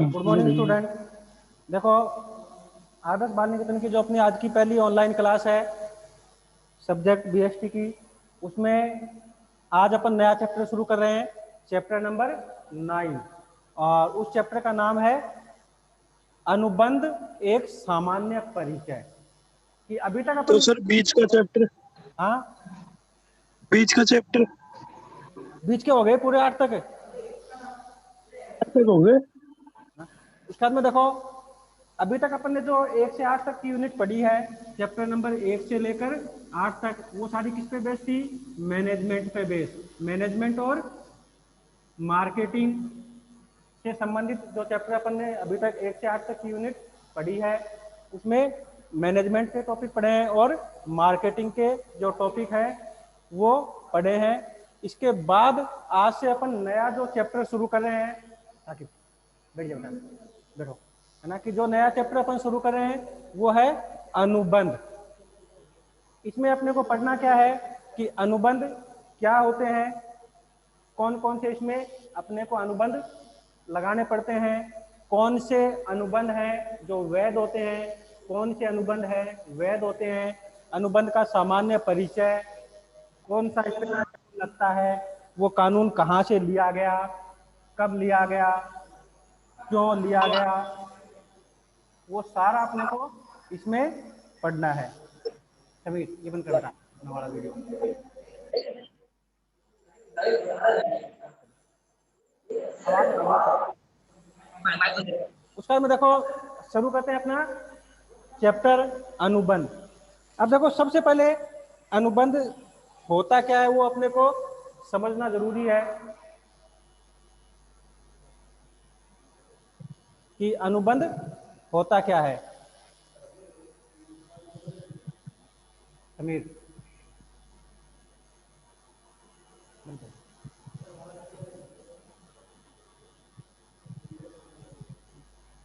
Good morning student. देखो, आदर्श बाल निकेतन की जो अपनी आज की पहली ऑनलाइन क्लास है सब्जेक्ट बीएसटी की, उसमें आज अपन नया चैप्टर शुरू कर रहे हैं, चैप्टर नंबर 9। और उस चैप्टर का नाम है अनुबंध एक सामान्य परिचय। कि अभी तक तो अपन सर बीच का चैप्टर हाँ बीच का चैप्टर बीच के हो गए पूरे 8 तक। तक हो गए। उसके बाद में देखो, अभी तक अपन ने जो 1 से 8 तक की यूनिट पढ़ी है, चैप्टर नंबर 1 से लेकर 8 तक, वो सारी किस पे बेस थी? मैनेजमेंट पे बेस। मैनेजमेंट और मार्केटिंग से संबंधित जो चैप्टर अपन ने अभी तक 1 से 8 तक की यूनिट पढ़ी है, उसमें मैनेजमेंट के टॉपिक पढ़े हैं और मार्केटिंग के जो टॉपिक है वो पढ़े हैं। इसके बाद आज से अपन नया जो चैप्टर शुरू कर रहे हैं, ताकि बैठ जाओ बैठो, है ना, कि जो नया चैप्टर अपन शुरू कर रहे हैं वो है अनुबंध। इसमें अपने को पढ़ना क्या है कि अनुबंध क्या होते हैं, कौन कौन से इसमें अपने को अनुबंध लगाने पड़ते हैं, कौन से अनुबंध हैं जो वैध होते हैं, कौन से अनुबंध है वैध होते हैं, अनुबंध का सामान्य परिचय, कौन सा इसमें कानून लगता है, वो कानून कहाँ से लिया गया, कब लिया गया, क्यों लिया गया, वो सारा अपने को इसमें पढ़ना है। समीर, ये बंद कर बेटा हमारा वीडियो। आवाज आ रही है। उसका में देखो, शुरू करते हैं अपना चैप्टर अनुबंध। अब देखो, सबसे पहले अनुबंध होता क्या है वो अपने को समझना जरूरी है कि अनुबंध होता क्या है। समीर,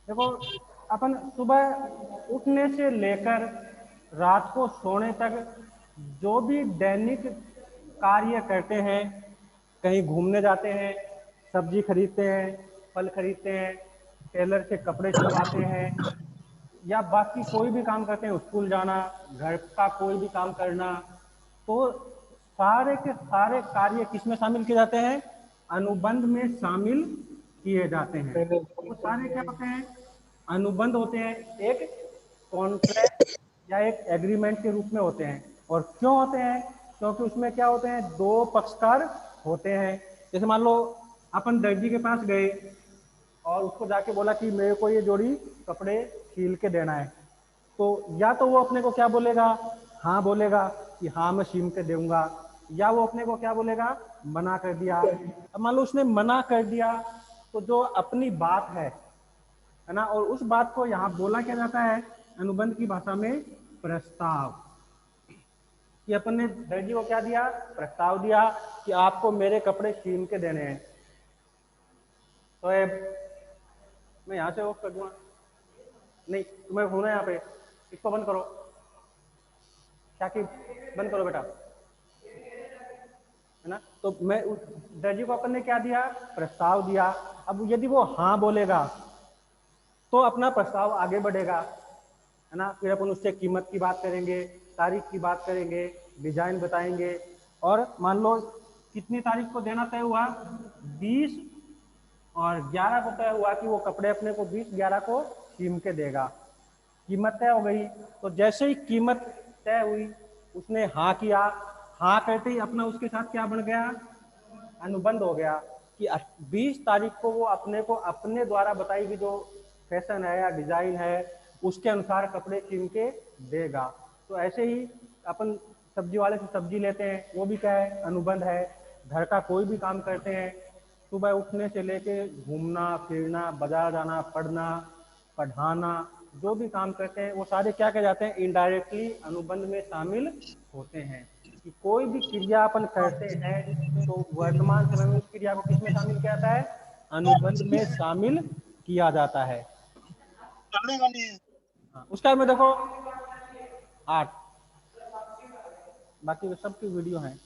देखो, अपन सुबह उठने से लेकर रात को सोने तक जो भी दैनिक कार्य करते हैं, कहीं घूमने जाते हैं, सब्जी खरीदते हैं, फल खरीदते हैं, टेलर से कपड़े सिलवाते हैं, या बाकी कोई भी काम करते हैं, स्कूल जाना, घर का कोई भी काम करना, तो सारे के सारे कार्य किस में शामिल किए जाते हैं? अनुबंध में शामिल किए जाते हैं। वो सारे क्या होते हैं? अनुबंध होते हैं, एक कॉन्ट्रैक्ट या एक एग्रीमेंट के रूप में होते हैं। और क्यों होते हैं? क्योंकि उसमें क्या होते हैं? दो पक्षकार होते हैं। जैसे मान लो अपन दर्जी के पास गए और उसको जाके बोला कि मेरे को ये जोड़ी कपड़े सिल के देना है, तो या तो वो अपने को क्या बोलेगा? हाँ बोलेगा कि हाँ मैं सिल के दूंगा, या वो अपने को क्या बोलेगा? मना कर दिया। अब मान लो उसने मना कर दिया, तो जो अपनी बात है ना, और उस बात को यहाँ बोला क्या जाता है अनुबंध की भाषा में? प्रस्ताव। कि अपन ने दर्जी को क्या दिया? प्रस्ताव दिया कि आपको मेरे कपड़े सिल के देने हैं। तो मैं यहाँ से ऑफ कर दूंगा, नहीं तुम्हें होना है यहाँ पे, इसको बंद करो, क्या कि बंद करो बेटा, है ना। तो मैं दर्जी को अपन ने क्या दिया? प्रस्ताव दिया। अब यदि वो हाँ बोलेगा तो अपना प्रस्ताव आगे बढ़ेगा, है ना। फिर अपन उससे कीमत की बात करेंगे, तारीख की बात करेंगे, डिजाइन बताएंगे। और मान लो कितनी तारीख को देना तय हुआ? 20 और 11 को तय हुआ कि वो कपड़े अपने को 20-11 को सीम के देगा। कीमत तय हो गई, तो जैसे ही कीमत तय हुई उसने हाँ किया। हाँ करते ही अपना उसके साथ क्या बन गया? अनुबंध हो गया कि 20 तारीख को वो अपने को अपने द्वारा बताई हुई जो फैशन है या डिजाइन है उसके अनुसार कपड़े सीम के देगा। तो ऐसे ही अपन सब्जी वाले से सब्जी लेते हैं, वो भी क्या है? अनुबंध है। घर का कोई भी काम करते हैं, सुबह उठने से लेके घूमना फिरना, बाजार जाना, पढ़ना, पढ़ाना, जो भी काम करते हैं वो सारे क्या कह जाते हैं? इनडायरेक्टली अनुबंध में शामिल होते हैं। कि कोई भी क्रिया अपन करते हैं तो वर्तमान समय में उस क्रिया को किसमें शामिल किया जाता है? अनुबंध में शामिल किया जाता है। चलने वाली है। हाँ, उसका में देखो 8, बाकी सबकी वीडियो है,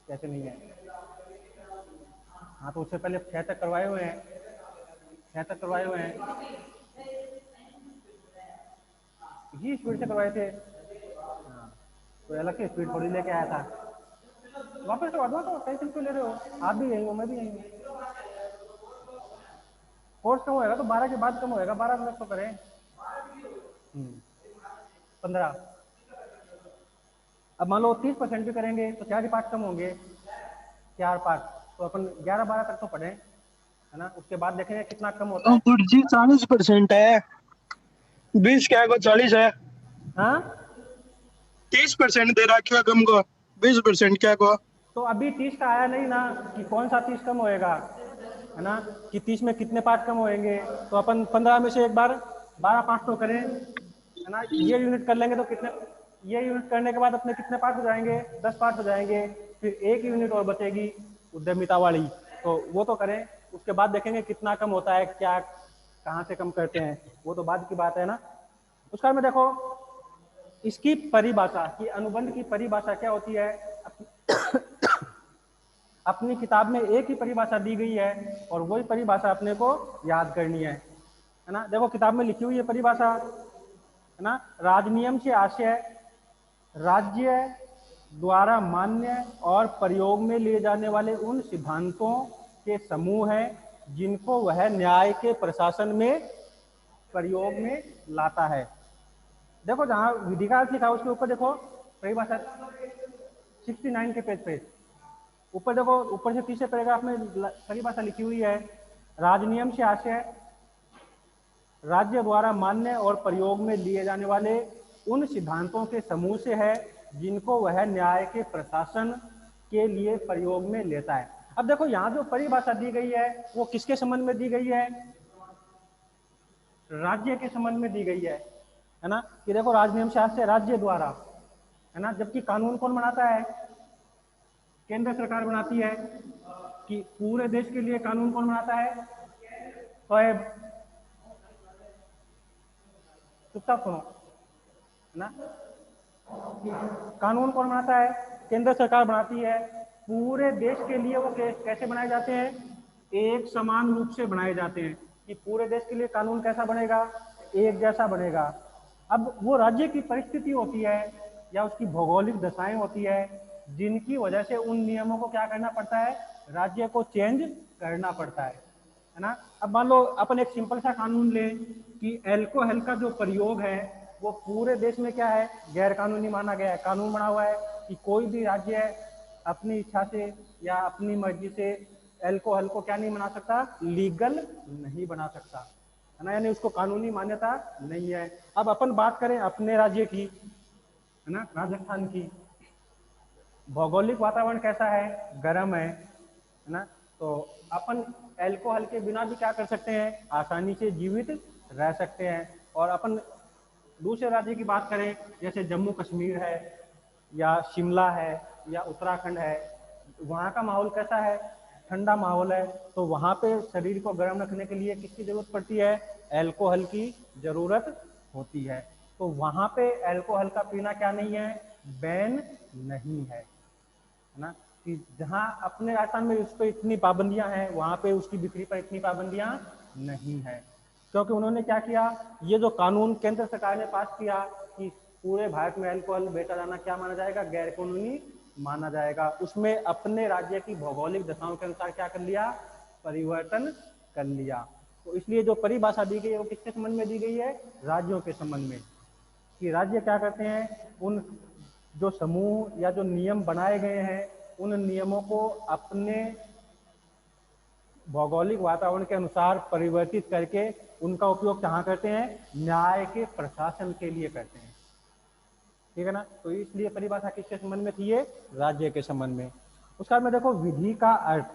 कैसे नहीं है। हाँ तो उससे पहले 6 तक करवाए हुए हैं, 6 तक करवाए हुए हैं, इसी स्पीड से करवाए थे। हाँ तो अलग से स्पीड थोड़ी लेके आया था। वापस करवा दो, तो टेंशन क्यों ले रहे हो, आप भी यहीं हो मैं भी यहीं हूँ। कोर्स कम होएगा तो 12 के बाद कम होएगा, 12 मिनट तो करें। 15। अब मान लो 30% भी करेंगे तो 4 पार्ट कम होंगे, 4 पार्ट, तो अपन 11-12 तक तो पढ़े है ना, उसके बाद देखेंगे कितना कम होता है। गुरुजी 40% है, 20 क्या को 40 है, हाँ 30% दे रखा है कम को, 20% क्या को। तो अभी 30 का आया नहीं ना, कि कौन सा 30 कम होएगा, है ना, कि 30 में कितने पार्ट कम होएंगे, तो अपन 15 में से एक बार 12 पार्ट तो करें, है ना, ये यूनिट कर लेंगे तो कितने, ये यूनिट करने के बाद अपने कितने पार्ट हो जाएंगे, 10 पार्ट हो जाएंगे, फिर एक यूनिट और बचेगी उद्यमिता वाली, तो वो तो करें, उसके बाद देखेंगे कितना कम होता है, क्या कहाँ से कम करते हैं, वो तो बाद की बात है ना। उसका में देखो इसकी परिभाषा, कि अनुबंध की परिभाषा क्या होती है, अपनी किताब में एक ही परिभाषा दी गई है और वही परिभाषा अपने को याद करनी है ना। देखो किताब में लिखी हुई है परिभाषा, है ना, राजनियम से आशय राज्य द्वारा मान्य और प्रयोग में लिए जाने वाले उन सिद्धांतों के समूह हैं जिनको वह न्याय के प्रशासन में प्रयोग में लाता है। देखो जहां विधिकार लिखा उसके ऊपर देखो परिभाषा 69 के पेज पे ऊपर देखो, ऊपर से तीसरे पैराग्राफ में परिभाषा लिखी हुई है, राजनियम से आशय राज्य द्वारा मान्य और प्रयोग में लिए जाने वाले उन सिद्धांतों के समूह से है जिनको वह न्याय के प्रशासन के लिए प्रयोग में लेता है। अब देखो यहाँ जो परिभाषा दी गई है वो किसके संबंध में दी गई है, राज्य के संबंध में दी गई है ना, कि देखो राजनियम शास्त्र राज्य द्वारा, है ना, जबकि कानून कौन बनाता है, केंद्र सरकार बनाती है, कि पूरे देश के लिए कानून कौन बनाता है, तो चुपचाप सुनो, है ना, कानून कौन बनाता है, केंद्र सरकार बनाती है, पूरे देश के लिए वो कैसे बनाए जाते हैं, एक समान रूप से बनाए जाते हैं, कि पूरे देश के लिए कानून कैसा बनेगा, एक जैसा बनेगा। अब वो राज्य की परिस्थिति होती है या उसकी भौगोलिक दशाएं होती है जिनकी वजह से उन नियमों को क्या करना पड़ता है, राज्य को चेंज करना पड़ता है ना। अब मान लो अपन एक सिंपल सा कानून लें कि एल्कोहल का जो प्रयोग है वो पूरे देश में क्या है, गैर कानूनी माना गया है। कानून बना हुआ है कि कोई भी राज्य अपनी इच्छा से या अपनी मर्जी से एल्कोहल को क्या नहीं बना सकता, लीगल नहीं बना सकता, है ना, यानी उसको कानूनी मान्यता नहीं है। अब अपन बात करें अपने राज्य की, है ना, राजस्थान की, भौगोलिक वातावरण कैसा है, गर्म है ना, तो अपन एल्कोहल के बिना भी क्या कर सकते हैं, आसानी से जीवित रह सकते हैं। और अपन दूसरे राज्य की बात करें जैसे जम्मू कश्मीर है या शिमला है या उत्तराखंड है, वहाँ का माहौल कैसा है, ठंडा माहौल है, तो वहाँ पे शरीर को गर्म रखने के लिए किसकी जरूरत पड़ती है, एल्कोहल की जरूरत होती है। तो वहाँ पे एल्कोहल का पीना क्या नहीं है, बैन नहीं है ना, कि जहाँ अपने राजस्थान में उस पर इतनी पाबंदियां हैं वहाँ पे उसकी बिक्री पर इतनी पाबंदियां नहीं है, क्योंकि उन्होंने क्या किया, ये जो कानून केंद्र सरकार ने पास किया कि पूरे भारत में अल्कोहल बेचा जाना क्या माना जाएगा, गैर कानूनी माना जाएगा, उसमें अपने राज्य की भौगोलिक दशाओं के अनुसार क्या कर लिया, परिवर्तन कर लिया। तो इसलिए जो परिभाषा दी गई है वो किसके संबंध में दी गई है, राज्यों के संबंध में, कि राज्य क्या करते हैं, उन जो समूह या जो नियम बनाए गए हैं उन नियमों को अपने भौगोलिक वातावरण के अनुसार परिवर्तित करके उनका उपयोग कहाँ करते हैं, न्याय के प्रशासन के लिए करते हैं, ठीक है ना। तो इसलिए परिभाषा किसके संबंध में थी, ये राज्य के संबंध में। उसका में देखो विधि का अर्थ,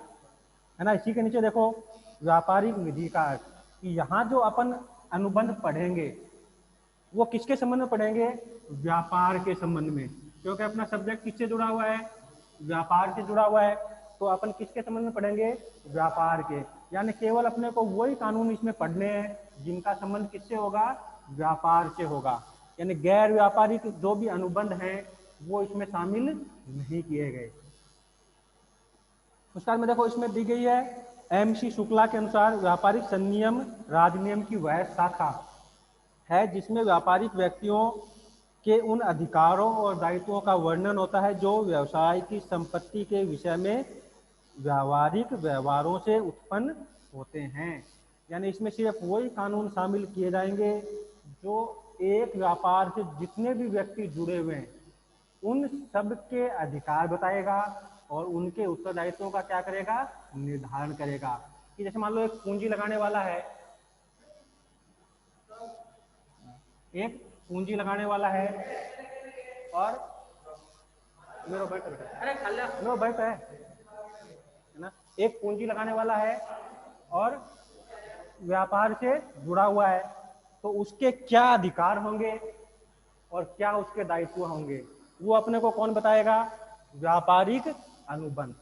है ना, इसी के नीचे देखो व्यापारिक विधि का अर्थ, कि यहाँ जो अपन अनुबंध पढ़ेंगे वो किसके संबंध में पढ़ेंगे, व्यापार के संबंध में, क्योंकि अपना सब्जेक्ट किससे जुड़ा हुआ है, व्यापार से जुड़ा हुआ है, तो अपन किसके संबंध में पढ़ेंगे, व्यापार के, यानी केवल अपने को वही कानून इसमें पढ़ने हैं जिनका संबंध किससे होगा, व्यापार से होगा, यानी गैर व्यापारिक जो भी अनुबंध हैं वो इसमें शामिल नहीं किए गए। उसके बाद में देखो इसमें दी गई है MC शुक्ला के अनुसार व्यापारिक संनियम राजनियम की वह शाखा है जिसमें व्यापारिक व्यक्तियों के उन अधिकारों और दायित्वों का वर्णन होता है जो व्यवसाय की संपत्ति के विषय में व्यावहारिक व्यवहारों से उत्पन्न होते हैं। यानी इसमें सिर्फ वही कानून शामिल किए जाएंगे जो एक व्यापार से जितने भी व्यक्ति जुड़े हुए हैं उन सब के अधिकार बताएगा और उनके उत्तरदायित्वों का क्या करेगा, निर्धारण करेगा। कि जैसे मान लो एक पूंजी लगाने वाला है, एक पूंजी लगाने वाला है और मेरा बैठ अरे मेरा बैठ है ना, एक पूंजी लगाने वाला है और व्यापार से जुड़ा हुआ है, तो उसके क्या अधिकार होंगे और क्या उसके दायित्व होंगे वो अपने को कौन बताएगा, व्यापारिक अनुबंध।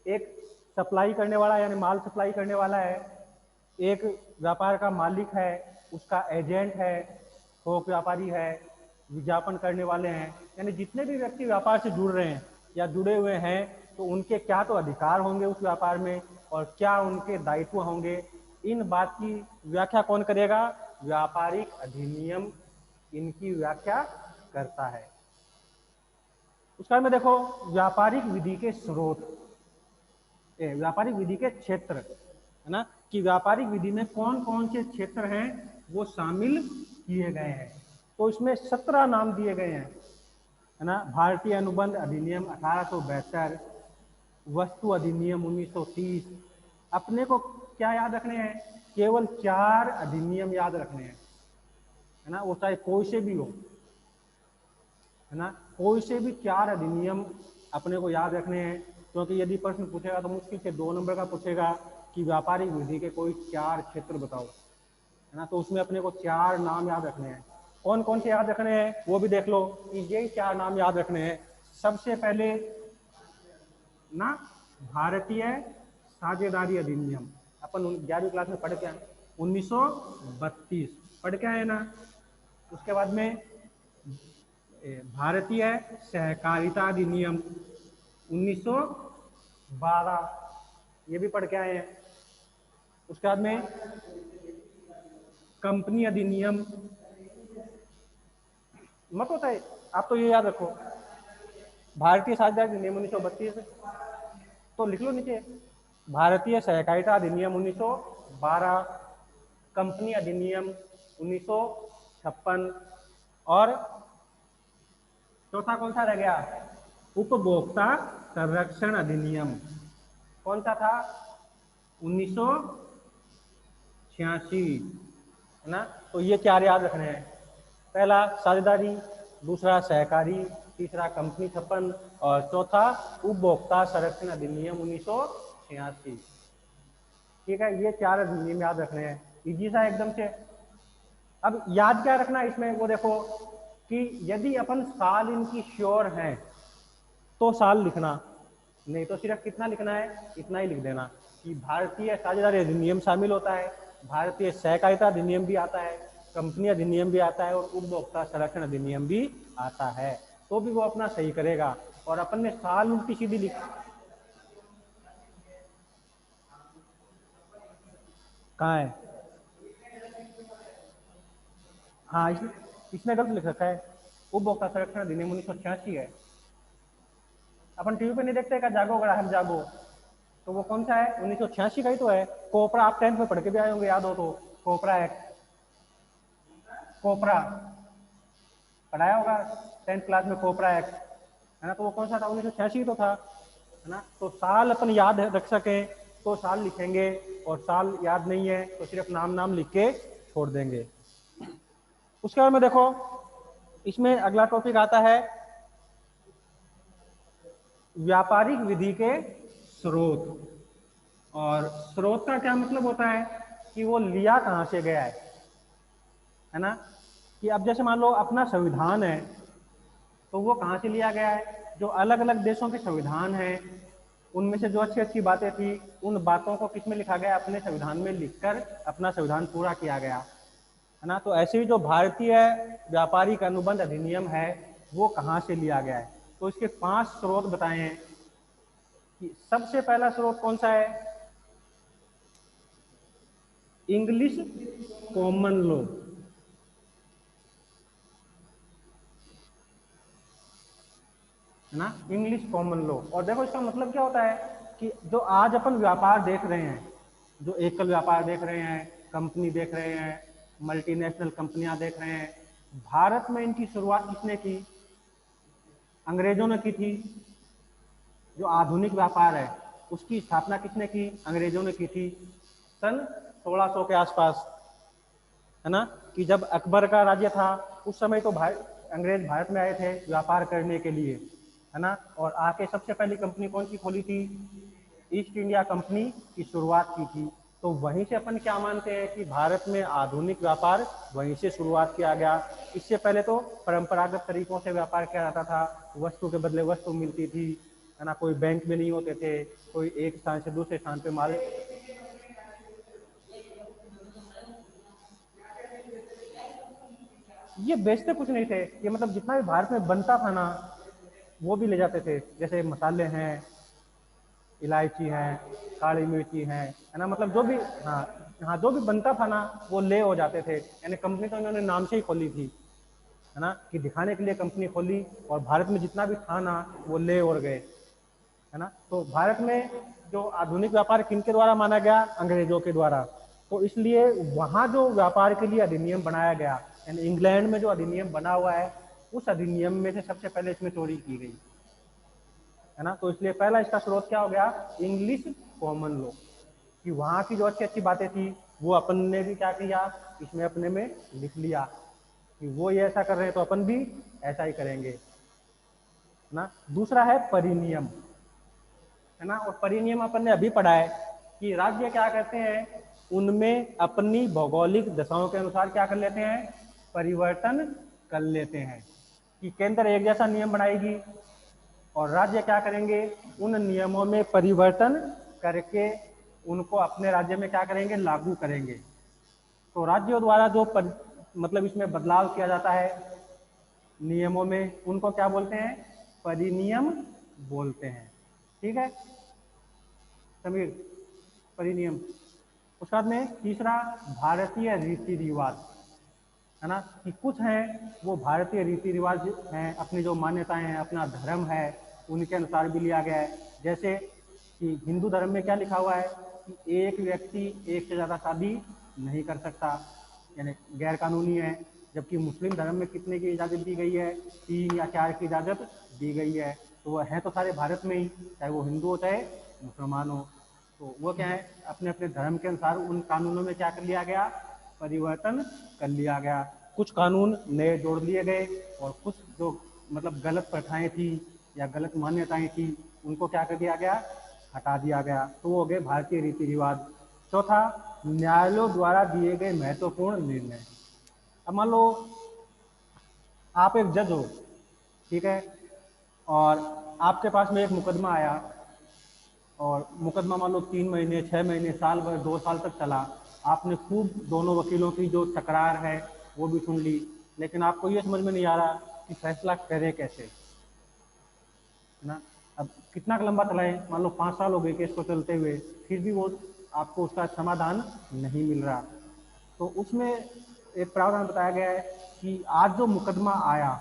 एक सप्लाई करने वाला यानी माल सप्लाई करने वाला है, एक व्यापार का मालिक है, उसका एजेंट है, थोक व्यापारी है, विज्ञापन करने वाले हैं, यानी जितने भी व्यक्ति व्यापार से जुड़ रहे हैं या जुड़े हुए हैं तो उनके क्या तो अधिकार होंगे उस व्यापार में और क्या उनके दायित्व होंगे। इन बात की व्याख्या कौन करेगा, व्यापारिक अधिनियम इनकी व्याख्या करता है। उसके बाद में देखो व्यापारिक विधि के स्रोत, व्यापारिक विधि के क्षेत्र है ना, कि व्यापारिक विधि में कौन कौन से क्षेत्र हैं वो शामिल किए गए हैं। तो इसमें 17 नाम दिए गए हैं है ना। भारतीय अनुबंध अधिनियम 1872, वस्तु अधिनियम 1930। अपने को क्या याद रखने हैं, केवल 4 अधिनियम याद रखने हैं है ना, वो चाहे कोई से भी हो है ना, कोई से भी 4 अधिनियम अपने को याद रखने हैं। क्योंकि यदि प्रश्न पूछेगा तो मुश्किल से 2 नंबर का पूछेगा कि व्यापारिक विधि के कोई 4 क्षेत्र बताओ है ना, तो उसमें अपने को 4 नाम याद रखने हैं। कौन कौन से याद रखने हैं वो भी देख लो, यही 4 नाम याद रखने हैं। सबसे पहले ना भारतीय साझेदारी अधिनियम, अपन 11वीं क्लास में पढ़ के आए 1932 पढ़ के आए ना। उसके बाद में भारतीय सहकारिता अधिनियम 1912 ये भी पढ़ के आए हैं। उसके बाद में कंपनी अधिनियम, मत होता है आप तो ये याद रखो, भारतीय साझेदारी अधिनियम 1932 तो लिख लो नीचे, भारतीय सहकारिता अधिनियम 1912, कंपनी अधिनियम 1956 और चौथा कौन सा रह गया, उपभोक्ता संरक्षण अधिनियम, कौन सा था 1986 है ना। तो ये 4 याद रखने हैं, पहला साझेदारी, दूसरा सहकारी, तीसरा कंपनी 56 और चौथा उपभोक्ता संरक्षण अधिनियम 1986। ठीक है, ये 4 अधिनियम याद रखने हैं, इजी सा एकदम से। अब याद क्या रखना है इसमें वो देखो कि यदि अपन साल इनकी श्योर हैं तो साल लिखना, नहीं तो सिर्फ कितना लिखना है, इतना ही लिख देना कि भारतीय साझेदारी अधिनियम शामिल होता है, भारतीय सहकारिता अधिनियम भी आता है, कंपनी अधिनियम भी आता है और उपभोक्ता संरक्षण अधिनियम भी आता है, तो भी वो अपना सही करेगा। और अपन ने साल उल्टी सीधी लिख, कहाँ है, हाँ इसमें गलत लिख रखा है, उपभोक्ता संरक्षण अधिनियम 1986 है। अपन टीवी पे नहीं देखते क्या, जागो ग्राहक जागो, तो वो कौन सा है, 1986 का ही तो है। कोपरा आप 10th में पढ़ के भी आए होंगे, याद हो तो, कोपरा एक्ट, कोपरा पढ़ाया होगा 10th क्लास में, कोपरा एक्ट है ना, तो वो कौन सा था, 1986 तो था है ना। तो साल अपन याद रख सके तो साल लिखेंगे और साल याद नहीं है तो सिर्फ नाम नाम लिख के छोड़ देंगे। उसके बाद में देखो इसमें अगला टॉपिक आता है व्यापारिक विधि के स्रोत। और स्रोत का क्या मतलब होता है कि वो लिया कहां से गया है ना, कि अब जैसे मान लो अपना संविधान है तो वो कहां से लिया गया है, जो अलग अलग देशों के संविधान हैं उनमें से जो अच्छी अच्छी बातें थी उन बातों को किस में लिखा गया, अपने संविधान में लिखकर अपना संविधान पूरा किया गया है ना। तो ऐसे ही जो भारतीय व्यापारिक अनुबंध अधिनियम है वो कहाँ से लिया गया है, तो इसके 5 स्रोत बताए हैं। कि सबसे पहला स्रोत कौन सा है? इंग्लिश कॉमन लॉ, है ना, इंग्लिश कॉमन लॉ। और देखो इसका मतलब क्या होता है कि जो आज अपन व्यापार देख रहे हैं, जो एकल व्यापार देख रहे हैं, कंपनी देख रहे हैं, मल्टीनेशनल कंपनियां देख रहे हैं, भारत में इनकी शुरुआत किसने की? अंग्रेजों ने की थी। जो आधुनिक व्यापार है उसकी स्थापना किसने की? अंग्रेजों ने की थी सन 1600 के आसपास, है ना, कि जब अकबर का राज्य था उस समय तो अंग्रेज भारत में आए थे व्यापार करने के लिए, है ना। और आके सबसे पहली कंपनी कौन सी खोली थी? ईस्ट इंडिया कंपनी की शुरुआत की थी। तो वहीं से अपन क्या मानते हैं कि भारत में आधुनिक व्यापार वहीं से शुरुआत किया गया। इससे पहले तो परंपरागत तरीकों से व्यापार किया जाता था, वस्तु के बदले वस्तु मिलती थी, है ना, कोई बैंक में नहीं होते थे, कोई एक स्थान से दूसरे स्थान पे माल, ये बेचते कुछ नहीं थे, ये मतलब जितना भी भारत में बनता था ना वो भी ले जाते थे, जैसे मसाले हैं, इलायची है, काली मिर्ची है ना, मतलब जो भी, हाँ हाँ, जो भी बनता था ना वो ले हो जाते थे। यानी कंपनी तो इन्होंने नाम से ही खोली थी, है ना, कि दिखाने के लिए कंपनी खोली, और भारत में जितना भी था ना वो ले और गए, है ना। तो भारत में जो आधुनिक व्यापार किनके द्वारा माना गया? अंग्रेजों के द्वारा। तो इसलिए वहां जो व्यापार के लिए अधिनियम बनाया गया, यानी इंग्लैंड में जो अधिनियम बना हुआ है उस अधिनियम में से सबसे पहले इसमें चोरी की गई, है ना। तो इसलिए पहला इसका स्रोत क्या हो गया? इंग्लिश कॉमन लॉ, कि वहां की जो अच्छी अच्छी बातें थी वो अपन ने भी क्या किया, इसमें अपने में लिख लिया कि वो ये ऐसा कर रहे हैं तो अपन भी ऐसा ही करेंगे, है ना। दूसरा है परिनियम, है ना। और परिनियम अपन ने अभी पढ़ा है कि राज्य क्या करते हैं, उनमें अपनी भौगोलिक दशाओं के अनुसार क्या कर लेते हैं? परिवर्तन कर लेते हैं, कि केंद्र एक जैसा नियम बनाएगी और राज्य क्या करेंगे, उन नियमों में परिवर्तन करके उनको अपने राज्य में क्या करेंगे? लागू करेंगे। तो राज्यों द्वारा जो मतलब इसमें बदलाव किया जाता है नियमों में, उनको क्या बोलते हैं? परिनियम बोलते हैं। ठीक है समीर, परिनियम। उसके बाद में तीसरा भारतीय रीति रिवाज, है ना, कि कुछ हैं वो भारतीय रीति रिवाज हैं, अपनी जो मान्यताएं हैं, अपना धर्म है, उनके अनुसार भी लिया गया है। जैसे कि हिंदू धर्म में क्या लिखा हुआ है कि एक व्यक्ति एक से ज़्यादा शादी नहीं कर सकता, यानी गैर कानूनी है। जबकि मुस्लिम धर्म में कितने की इजाज़त दी गई है? 3 या 4 की इजाज़त दी गई है। तो वह है तो सारे भारत में ही, चाहे वो हिंदू हो चाहे मुसलमान हो। तो वो क्या है, अपने अपने धर्म के अनुसार उन कानूनों में क्या कर लिया गया? परिवर्तन कर लिया गया। कुछ कानून नए जोड़ लिए गए और कुछ जो मतलब गलत प्रथाएं थी या गलत मान्यताएं थी उनको क्या कर दिया गया? हटा दिया गया। तो वो हो गए भारतीय रीति रिवाज। चौथा, न्यायालयों द्वारा दिए गए महत्वपूर्ण निर्णय। अब मान लो आप एक जज हो, ठीक है, और आपके पास में एक मुकदमा आया, और मुकदमा मान लो 3 महीने, 6 महीने, साल भर, 2 साल तक चला। आपने खूब दोनों वकीलों की जो तकरार है वो भी सुन ली, लेकिन आपको ये समझ में नहीं आ रहा कि फैसला करे कैसे, है ना। अब कितना लंबा चला है, मान लो 5 साल हो गए केस को चलते हुए, फिर भी वो आपको उसका समाधान नहीं मिल रहा। तो उसमें एक प्रावधान बताया गया है कि आज जो मुकदमा आया,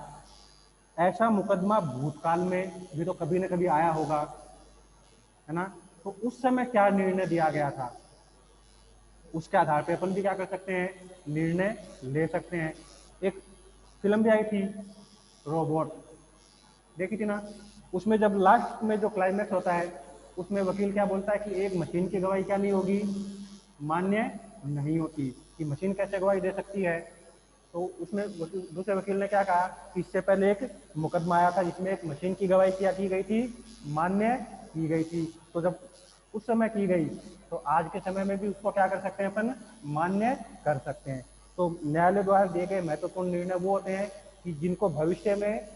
ऐसा मुकदमा भूतकाल में भी तो कभी न कभी आया होगा, है ना। तो उस समय क्या निर्णय दिया गया था, उसके आधार पे अपन भी क्या कर सकते हैं? निर्णय ले सकते हैं। एक फिल्म भी आई थी रोबोट, देखी थी ना। उसमें जब लास्ट में जो क्लाइमेक्स होता है उसमें वकील क्या बोलता है कि एक मशीन की गवाही क्या नहीं होगी? मान्य नहीं होती, कि मशीन कैसे गवाही दे सकती है। तो उसमें दूसरे वकील ने क्या कहा कि इससे पहले एक मुकदमा आया था जिसमें एक मशीन की गवाही क्या की गई थी? मान्य की गई थी। तो जब उस समय की गई तो आज के समय में भी उसको क्या कर सकते हैं अपन? मान्य कर सकते हैं। तो न्यायालय द्वारा दिए गए महत्वपूर्ण निर्णय वो होते हैं कि जिनको भविष्य में,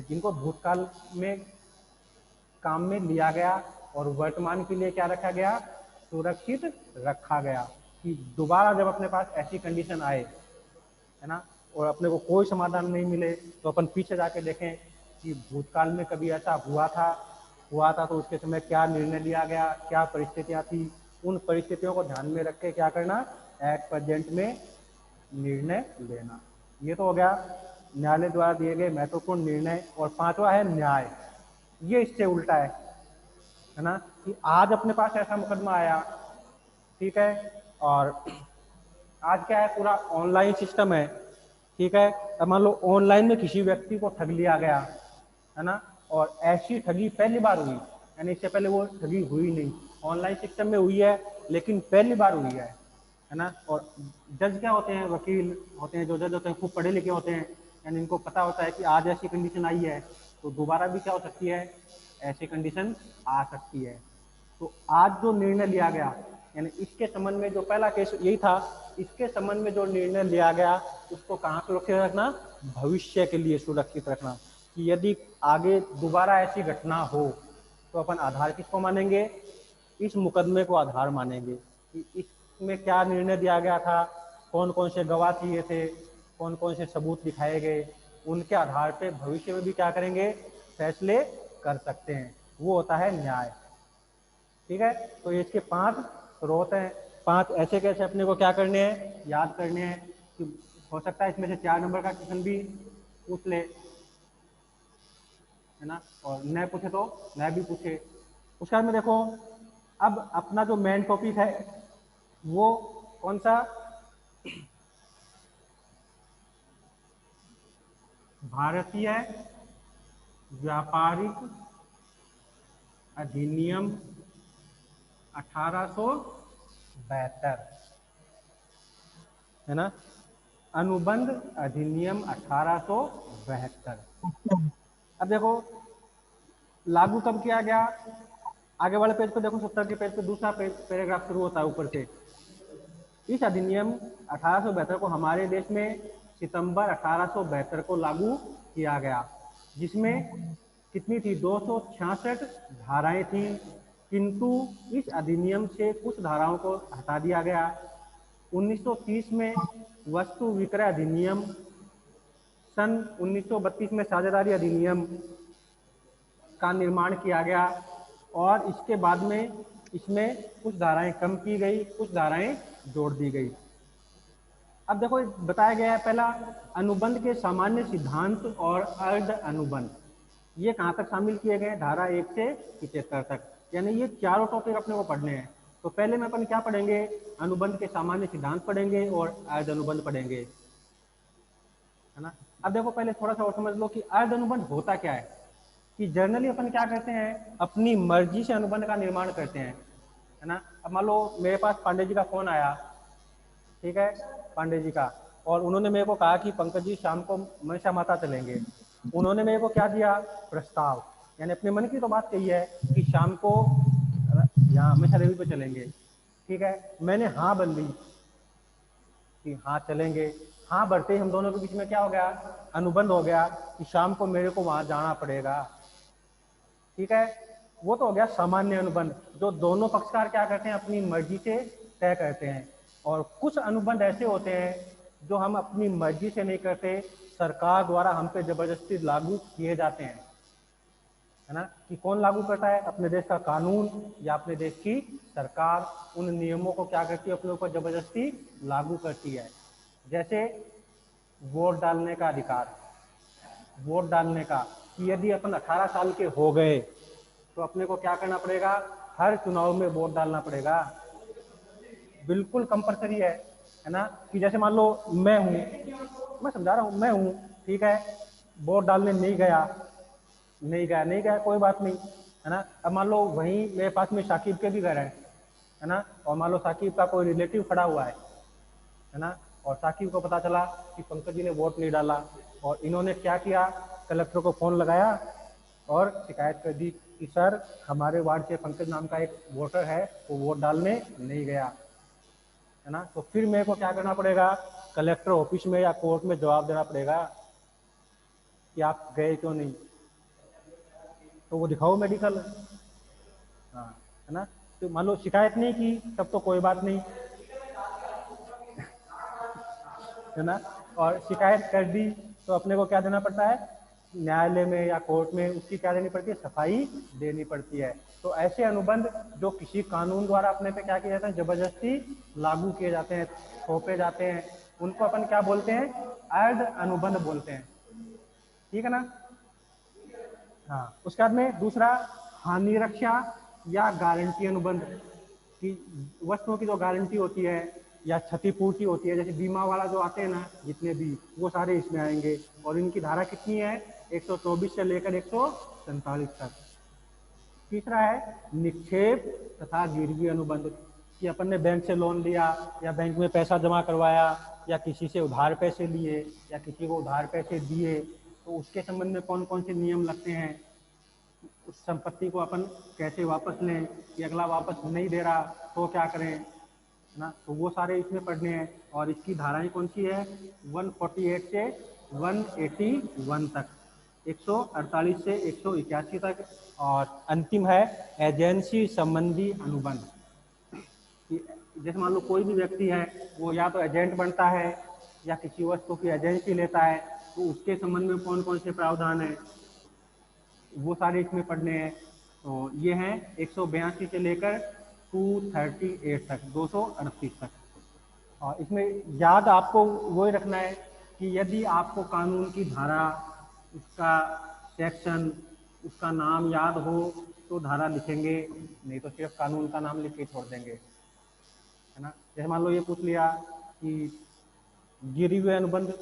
जिनको भूतकाल में काम में लिया गया और वर्तमान के लिए क्या रखा गया? सुरक्षित रखा गया, कि दोबारा जब अपने पास ऐसी कंडीशन आए, है ना, और अपने को कोई समाधान नहीं मिले, तो अपन पीछे जाके देखें कि भूतकाल में कभी ऐसा हुआ था हुआ था तो उसके समय क्या निर्णय लिया गया, क्या परिस्थितियां थी, उन परिस्थितियों को ध्यान में रख के क्या करना, एट प्रेजेंट में निर्णय लेना। ये तो हो गया न्यायालय द्वारा दिए गए महत्वपूर्ण निर्णय। और पांचवा है न्याय। ये इससे उल्टा है ना, कि आज अपने पास ऐसा मुकदमा आया, ठीक है, और आज क्या है, पूरा ऑनलाइन सिस्टम है, ठीक है। अब मान लो ऑनलाइन में किसी व्यक्ति को ठग लिया गया, है ना, और ऐसी ठगी पहली बार हुई, यानी इससे पहले वो ठगी हुई नहीं, ऑनलाइन सिस्टम में हुई है लेकिन पहली बार हुई है ना। और जज क्या होते हैं, वकील होते हैं, जो जज होते हैं खूब पढ़े लिखे होते हैं, यानी इनको पता होता है कि आज ऐसी कंडीशन आई है तो दोबारा भी क्या हो सकती है, ऐसी कंडीशन आ सकती है। तो आज जो निर्णय लिया गया, यानी इसके संबंध में जो पहला केस यही था, इसके संबंध में जो निर्णय लिया गया उसको कहाँ सुरक्षित रखना, भविष्य के लिए सुरक्षित रखना, कि यदि आगे दोबारा ऐसी घटना हो तो अपन आधार किसको मानेंगे, इस मुकदमे को आधार मानेंगे कि इसमें क्या निर्णय दिया गया था, कौन कौन से गवाह चाहिए थे, कौन कौन से सबूत दिखाए गए, उनके आधार पे भविष्य में भी क्या करेंगे, फैसले कर सकते हैं। वो होता है न्याय, ठीक है। तो ये इसके 5 स्रोत हैं, 5 ऐसे कैसे अपने को क्या करने हैं, याद करने हैं, कि हो सकता है इसमें से 4 नंबर का क्वेश्चन भी पूछ ले, है ना, और न पूछे तो न भी पूछे। उसके बाद में देखो, अब अपना जो मेन टॉपिक है वो कौन सा, भारतीय व्यापारिक अधिनियम 1872, है ना, अनुबंध अधिनियम 1872। अब देखो लागू कब किया गया, आगे वाले पेज पे देखो, 70 के पेज पे दूसरा पैराग्राफ शुरू होता है ऊपर से। इस अधिनियम 1872 को हमारे देश में सितंबर 1872 को लागू किया गया, जिसमें कितनी थी, 266 धाराएं थी, किंतु इस अधिनियम से कुछ धाराओं को हटा दिया गया। 1930 में वस्तु विक्रय अधिनियम, सन 1932 में साझेदारी अधिनियम का निर्माण किया गया, और इसके बाद में इसमें कुछ धाराएं कम की गई, कुछ धाराएं जोड़ दी गई। अब देखो बताया गया है, पहला अनुबंध के सामान्य सिद्धांत और अर्ध अनुबंध, ये कहाँ तक शामिल किए गए, धारा 1 से 75 तक, यानी ये चारों टॉपिक अपने को पढ़ने हैं। तो पहले में अपन क्या पढ़ेंगे, अनुबंध के सामान्य सिद्धांत पढ़ेंगे और अर्ध अनुबंध पढ़ेंगे, है ना। अब देखो पहले थोड़ा सा और समझ लो कि अर्ध अनुबंध होता क्या है, कि जर्नली अपन क्या करते हैं, अपनी मर्जी से अनुबंध का निर्माण करते हैं, है ना। अब मान लो मेरे पास पांडे जी का फोन आया, ठीक है, पांडे जी का, और उन्होंने मेरे को कहा कि पंकज जी शाम को मनसा माता चलेंगे। उन्होंने मेरे को क्या दिया, प्रस्ताव, यानी अपने मन की तो बात कही है कि शाम को यहाँ मनसा देवी पे चलेंगे, ठीक है। मैंने हाँ बन दी कि हाँ चलेंगे, हाँ बढ़ते ही हम दोनों के बीच में क्या हो गया, अनुबंध हो गया कि शाम को मेरे को वहां जाना पड़ेगा, ठीक है। वो तो हो गया सामान्य अनुबंध, जो दोनों पक्षकार क्या करते हैं, अपनी मर्जी से तय करते हैं। और कुछ अनुबंध ऐसे होते हैं जो हम अपनी मर्जी से नहीं करते, सरकार द्वारा हम पे जबरदस्ती लागू किए जाते हैं, है ना। कि कौन लागू करता है, अपने देश का कानून या अपने देश की सरकार उन नियमों को क्या करती है, अपने ऊपर जबरदस्ती लागू करती है। जैसे वोट डालने का अधिकार, वोट डालने का, कि यदि अपन 18 साल के हो गए तो अपने को क्या करना पड़ेगा, हर चुनाव में वोट डालना पड़ेगा, बिल्कुल कंपलसरी है ना। कि जैसे मान लो मैं हूँ, मैं समझा रहा हूँ, मैं हूँ, ठीक है, वोट डालने नहीं गया कोई बात नहीं, है ना। अब मान लो वहीं मेरे पास में साकिब के भी घर है ना, और मान लो साकिब का कोई रिलेटिव खड़ा हुआ है ना, और साकिब को पता चला कि पंकज जी ने वोट नहीं डाला, और इन्होंने क्या किया, कलेक्टर को फोन लगाया और शिकायत कर दी कि सर हमारे वार्ड से पंकज नाम का एक वोटर है, वो वोट डालने नहीं गया, है ना। तो फिर मेरे को क्या करना पड़ेगा, कलेक्टर ऑफिस में या कोर्ट में जवाब देना पड़ेगा कि आप गए क्यों नहीं, तो वो दिखाओ मेडिकल, हाँ, है ना। तो मान लो शिकायत नहीं की तब तो कोई बात नहीं, है ना, और शिकायत कर दी तो अपने को क्या देना पड़ता है, न्यायालय में या कोर्ट में उसकी क्या देनी पड़ती है, सफाई देनी पड़ती है। तो ऐसे अनुबंध जो किसी कानून द्वारा अपने पे क्या किया जाता है, जबरदस्ती लागू किए जाते हैं, थोपे जाते हैं, उनको अपन क्या बोलते हैं, अर्ध अनुबंध बोलते हैं। ठीक है ना। हाँ, उसके बाद में दूसरा हानि रक्षा या गारंटी अनुबंध की वस्तुओं की जो गारंटी होती है या क्षतिपूर्ति होती है, जैसे बीमा वाला जो आते हैं ना जितने भी, वो सारे इसमें आएंगे। और इनकी धारा कितनी है, 124 से लेकर 147 तक। तीसरा है निक्षेप तथा गिरवी अनुबंध, कि अपन ने बैंक से लोन लिया या बैंक में पैसा जमा करवाया या किसी से उधार पैसे लिए या किसी को उधार पैसे दिए, तो उसके संबंध में कौन कौन से नियम लगते हैं, उस संपत्ति को अपन कैसे वापस लें, कि अगला वापस नहीं दे रहा तो क्या करें ना, तो वो सारे इसमें पढ़ने हैं। और इसकी धाराएं कौन सी है, 148 से 181 तक, 148 से 181 तक। और अंतिम है एजेंसी संबंधी अनुबंध, जैसे मान लो कोई भी व्यक्ति है वो या तो एजेंट बनता है या किसी वस्तु की एजेंसी लेता है, तो उसके संबंध में कौन कौन से प्रावधान है वो सारे इसमें पढ़ने हैं। तो ये हैं 182 से लेकर 238 तक, 238 तक। और इसमें याद आपको वही रखना है कि यदि आपको कानून की धारा, उसका सेक्शन, उसका नाम याद हो तो धारा लिखेंगे, नहीं तो सिर्फ कानून का नाम लिख के छोड़ देंगे, है ना। जैसे मान लो ये पूछ लिया कि गिरे हुए अनुबंध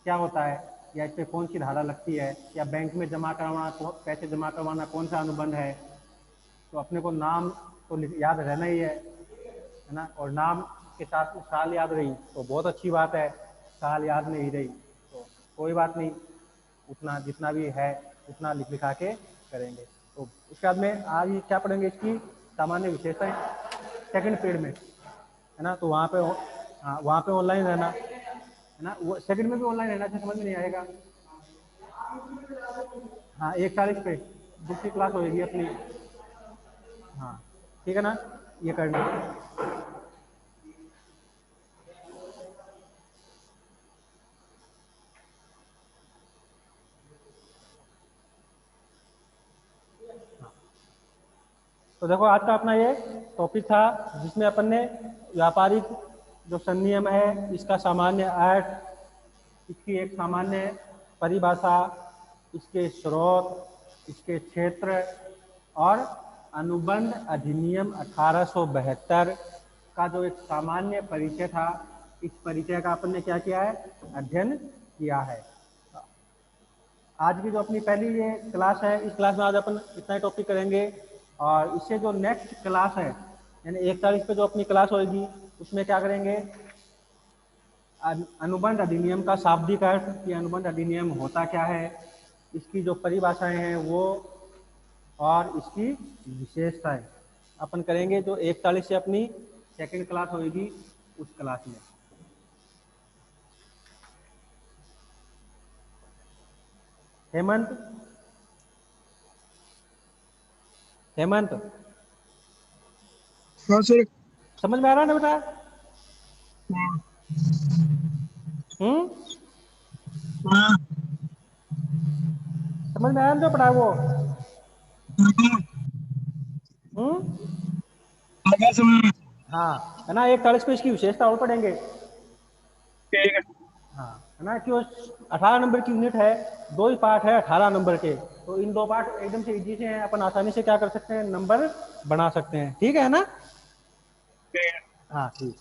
क्या होता है या इस पर कौन सी धारा लगती है, या बैंक में जमा करवाना, पैसे जमा करवाना कौन सा अनुबंध है, तो अपने को नाम तो याद रहना ही है ना। और नाम के साथ साल याद रही तो बहुत अच्छी बात है, साल याद नहीं रही तो कोई बात नहीं, उतना जितना भी है उतना लिख लिखा के करेंगे। तो उसके बाद में आज क्या पढ़ेंगे, इसकी सामान्य विशेषताएं सेकंड पीरियड में, है ना। तो वहाँ पे, हाँ वहाँ पे ऑनलाइन रहना, है ना। वो सेकंड में भी ऑनलाइन रहना, अच्छा समझ में नहीं आएगा। हाँ 41 पे दूसरी क्लास होगी अपनी, हाँ ठीक है ना, ये करना। तो देखो आज का अपना ये टॉपिक था जिसमें अपन ने व्यापारिक जो संनियम है, इसका सामान्य अर्थ, इसकी एक सामान्य परिभाषा, इसके स्रोत, इसके क्षेत्र और अनुबंध अधिनियम 1872 का जो एक सामान्य परिचय था, इस परिचय का अपन ने क्या किया है, अध्ययन किया है। आज की जो अपनी पहली ये क्लास है, इस क्लास में आज अपन इतना ही टॉपिक करेंगे। और इससे जो नेक्स्ट क्लास है यानी 41 पे जो अपनी क्लास होगी, उसमें क्या करेंगे, अनुबंध अधिनियम का शाब्दिक अर्थ, कि अनुबंध अधिनियम होता क्या है, इसकी जो परिभाषाएं हैं वो, और इसकी विशेषताएं अपन करेंगे। जो 41 से अपनी सेकंड क्लास होगी उस क्लास में। हेमंत, हेमंत हाँ सर। समझ में आ रहा है ना बेटा? हाँ। हम्म, हाँ। समझ में आया ना जो पढ़ा वो? हम्म, आगे समय। हाँ है ना। 41 पे इसकी विशेषता और पढ़ेंगे, ठीक है। हाँ है ना। क्यों, 18 नंबर की यूनिट है, दो ही पार्ट है 18 नंबर के, तो इन दो पार्ट एकदम से इजी से हैं, अपन आसानी से क्या कर सकते हैं, नंबर बना सकते हैं। ठीक है ना। ठीक है। हाँ ठीक।